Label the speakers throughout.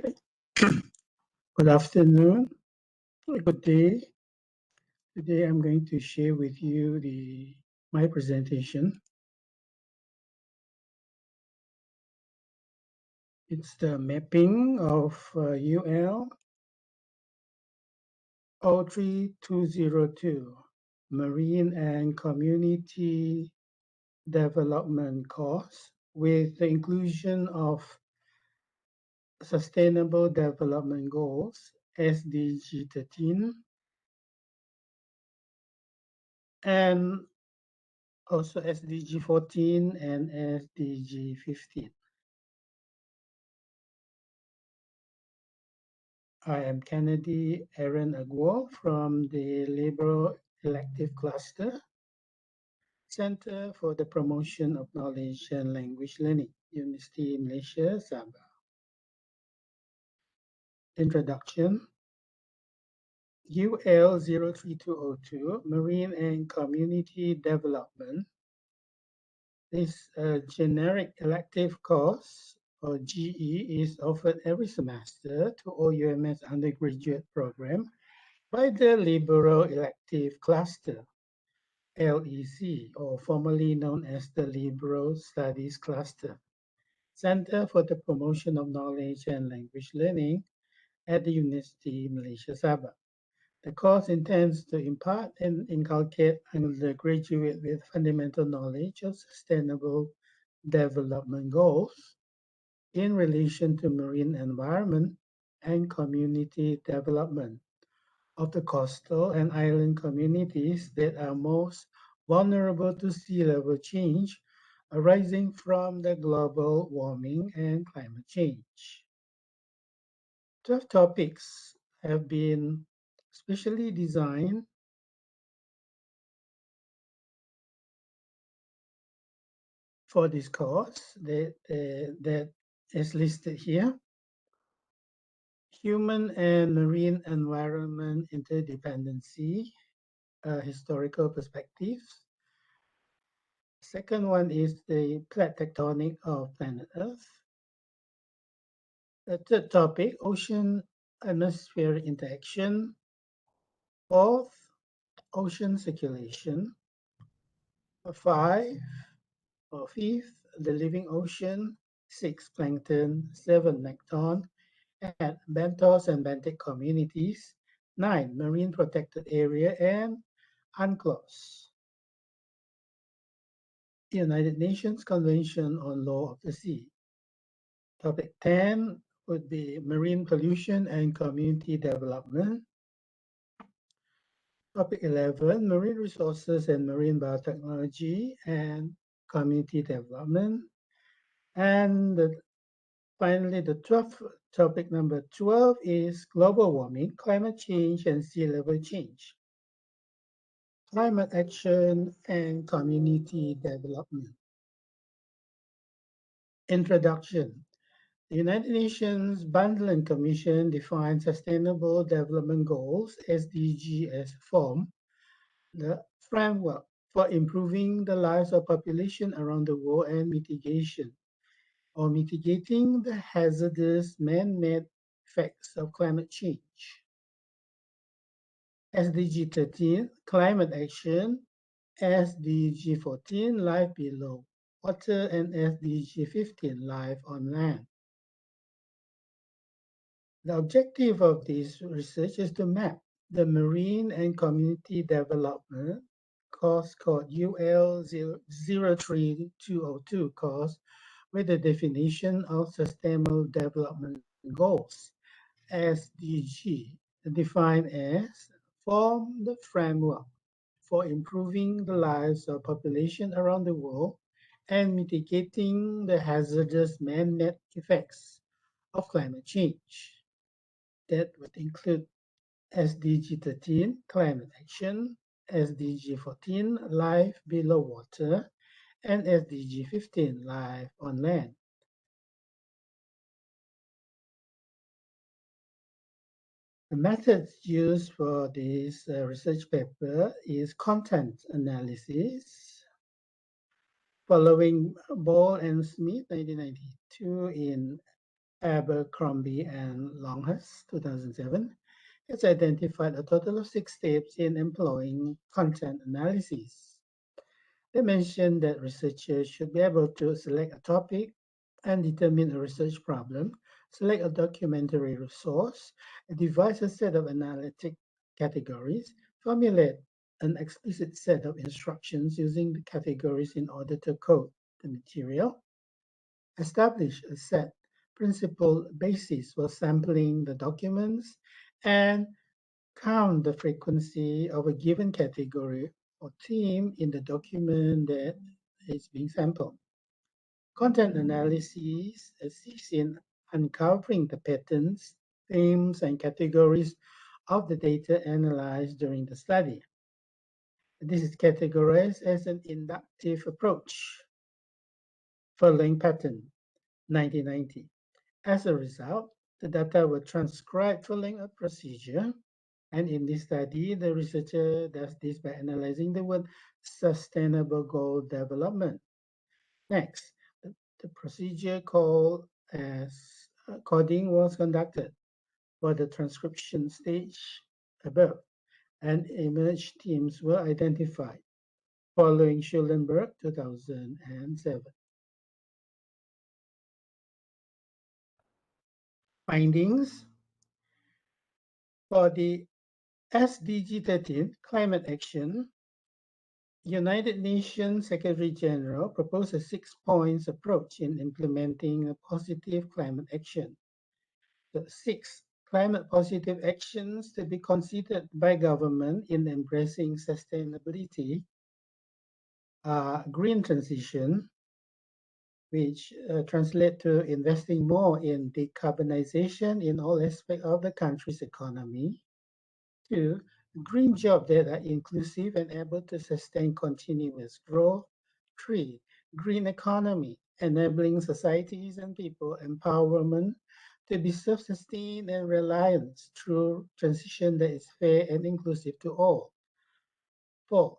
Speaker 1: Good afternoon, good day. Today I'm going to share with you my presentation. It's the mapping of UL03202 Marine and Community Development course with the inclusion of Sustainable Development Goals, SDG 13, and also SDG 14 and SDG 15. I am Kennedy AARON Agуол from the Liberal Elective Cluster, Center for the Promotion of Knowledge and Language Learning, University Malaysia, Sabah. Introduction. UL03202 Marine and Community Development is a generic elective course, or GE, is offered every semester to all UMS undergraduate program by the Liberal Elective Cluster, LEC, or formerly known as the Liberal Studies Cluster, Center for the Promotion of Knowledge and Language Learning at the University Malaysia Sabah. The course intends to impart and inculcate undergraduate with fundamental knowledge of sustainable development goals in relation to marine environment and community development of the coastal and island communities that are most vulnerable to sea level change arising from the global warming and climate change. 12 topics have been specially designed for this course that is listed here. Human and marine environment interdependency, historical perspectives. Second one is the plate tectonic of planet Earth. The third topic, ocean-atmosphere interaction. Fourth, ocean circulation. Fifth, the living ocean. 6, plankton. 7, plankton. And benthos and benthic communities. 9, marine protected area. And UNCLOS, United Nations Convention on Law of the Sea. Topic 10 would be marine pollution and community development. Topic 11, marine resources and marine biotechnology and community development. And finally, the 12th topic, number 12, is global warming, climate change, and sea level change. Climate action and community development. Introduction. The United Nations Bundling Commission defines Sustainable Development Goals, SDG, as form the framework for improving the lives of population around the world and mitigating the hazardous man-made effects of climate change. SDG 13, climate action. SDG 14, life below water, and SDG 15, life on land. The objective of this research is to map the marine and community development course called UL03202 course with the definition of Sustainable Development Goals, SDG, defined as form the framework for improving the lives of population around the world and mitigating the hazardous man-made effects of climate change. That would include SDG 13, climate action, SDG 14, life below water, and SDG 15, life on land. The methods used for this research paper is content analysis, following Ball and Smith 1992 in Abercrombie and Longhurst, 2007, has identified a total of 6 steps in employing content analysis. They mentioned that researchers should be able to select a topic and determine a research problem, select a documentary resource, devise a set of analytic categories, formulate an explicit set of instructions using the categories in order to code the material, establish a set principle basis for sampling the documents, and count the frequency of a given category or theme in the document that is being sampled. Content analysis assists in uncovering the patterns, themes, and categories of the data analyzed during the study. This is categorized as an inductive approach following pattern 1990. As a result, the data were transcribed following a procedure. And in this study, the researcher does this by analyzing the word sustainable goal development. Next, the procedure called as coding was conducted for the transcription stage above, and image themes were identified following Schulenberg 2007. Findings for the SDG 13 climate action, United Nations Secretary General proposed a 6-point approach in implementing a positive climate action. The 6 climate positive actions to be considered by government in embracing sustainability are green transition, which translate to investing more in decarbonization in all aspects of the country's economy. 2, green jobs that are inclusive and able to sustain continuous growth. 3, green economy, enabling societies and people empowerment to be self-sustained and reliant through transition that is fair and inclusive to all. 4,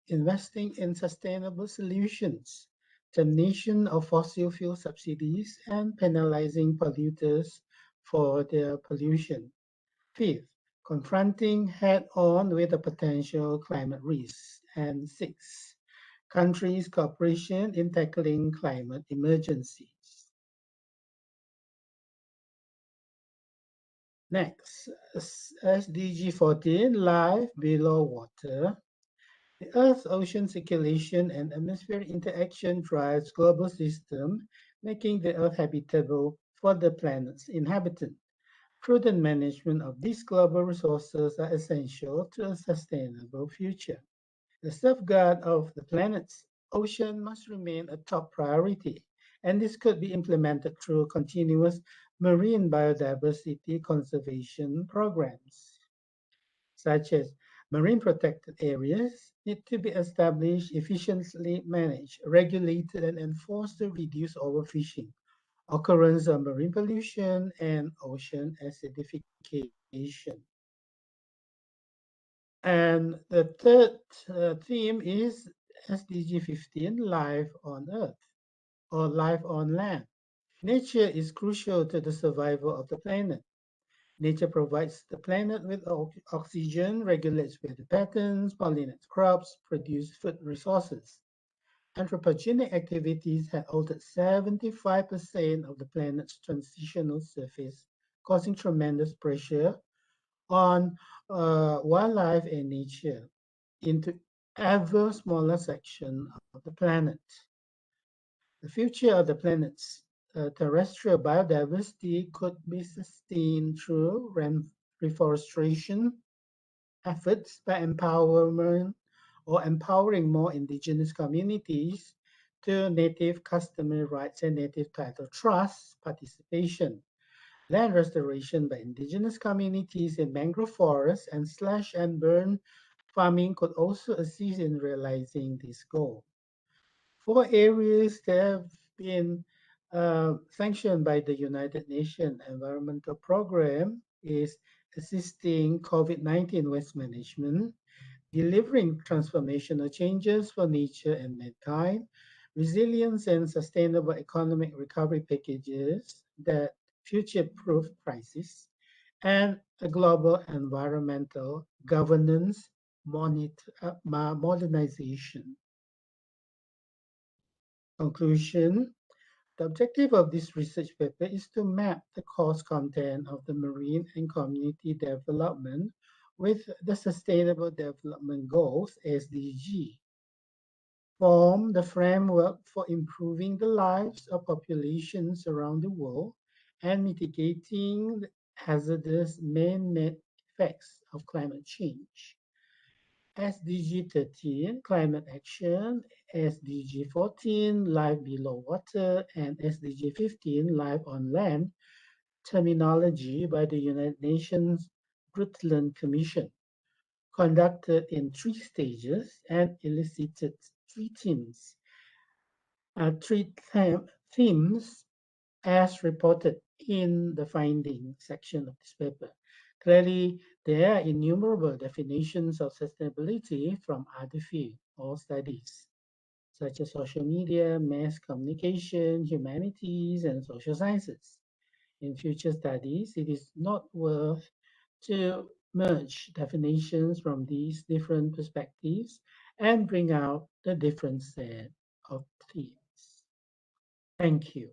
Speaker 1: investing in sustainable solutions, termination of fossil fuel subsidies, and penalizing polluters for their pollution. 5th, confronting head-on with the potential climate risks. And 6, countries' cooperation in tackling climate emergencies. Next, SDG 14, life below water. The Earth's ocean circulation and atmospheric interaction drives global system, making the Earth habitable for the planet's inhabitants. Prudent management of these global resources are essential to a sustainable future. The safeguard of the planet's ocean must remain a top priority, and this could be implemented through continuous marine biodiversity conservation programs, such as marine protected areas need to be established, efficiently managed, regulated, and enforced to reduce overfishing, occurrence of marine pollution, and ocean acidification. And the third theme is SDG 15, life on Earth or life on land. Nature is crucial to the survival of the planet. Nature provides the planet with oxygen, regulates weather patterns, pollinates crops, produces food resources. Anthropogenic activities have altered 75% of the planet's transitional surface, causing tremendous pressure on wildlife and nature into ever smaller section of the planet. The future of the planet's terrestrial biodiversity could be sustained through reforestation efforts by empowerment or empowering more indigenous communities to native customary rights and native title trust participation, land restoration by indigenous communities in mangrove forests, and slash and burn farming could also assist in realizing this goal. 4 areas that have been sanctioned by the United Nations Environmental Program is assisting COVID-19 waste management, delivering transformational changes for nature and mankind, resilience and sustainable economic recovery packages that future-proof crisis, and a global environmental governance modernization. Conclusion. The objective of this research paper is to map the course content of the marine and community development with the Sustainable Development Goals, SDG, form the framework for improving the lives of populations around the world and mitigating the hazardous man-made effects of climate change. SDG 13, Climate Action, SDG 14, Life Below Water, and SDG 15, Life on Land, terminology by the United Nations Brundtland Commission, conducted in 3 stages and elicited 3 themes. 3 themes as reported in the finding section of this paper. Clearly, there are innumerable definitions of sustainability from other fields or studies, such as social media, mass communication, humanities, and social sciences. In future studies, it is not worth to merge definitions from these different perspectives and bring out the different set of themes. Thank you.